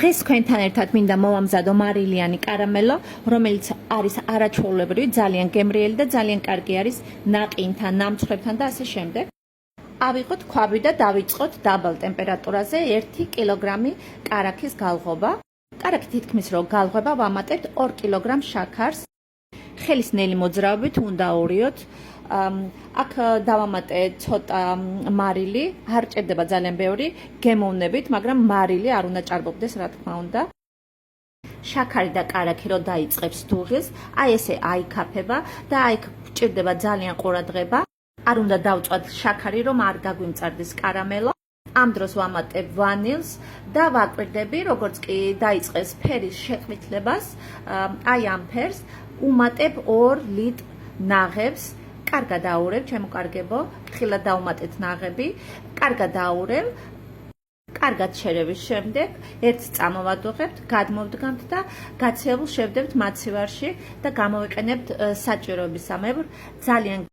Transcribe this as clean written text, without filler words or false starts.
დღეს თქვენთან ერთად მინდა მოვამზადო მარილიანი კარამელო, რომელიც არის არაჩვეულებრივი, ძალიან გემრიელი და ძალიან კარგი არის ნაყინთან, ნამცხრებთან და ასე შემდეგ. ავიღოთ ქვაბი და დავიწყოთ დაბალ ტემპერატურაზე 1 კილოგრამი კარაქის გალღობა. კარაქი თითქმის რომ გალღვება, ვამატებთ 2 კილოგრამ შაქარს. ხელისნელი მოძრაობით უნდა აურიოთ. აქ დავამატე ცოტა მარილი, არ ჭირდება ძალიან ბევრი, გემოვნებით, მაგრამ მარილი არ უნდა ჭარბობდეს, რა თქმა უნდა. შაქარი და კარაქი რო დაიწყებს დუღილს, აი ესე აიქაფება და აი ჭირდება ძალიან ყურადღება. არ უნდა დავწვათ შაქარი, რომ არ გაგვიმწარდეს კარამელო. ამ დროს ვამატებ ვანილს და ვაკვირდები, როგორც კი დაიწყეს ფერის შეყვითლებას, აი ამ ფერს უმატებ 2 ლიტრ ნაღებს. კარგად აურევ, ჩემო კარგებო, ფრთხილად დავუმატეთ ნაღები, კარგად აურევ, კარგად შერევის შემდეგ ერთ წამოვადუღებთ, გადმოვდგამთ და გაცეულს შევდებთ მაცივარში და გამოვიყენებთ საჭიროებისამებრ. ძალიან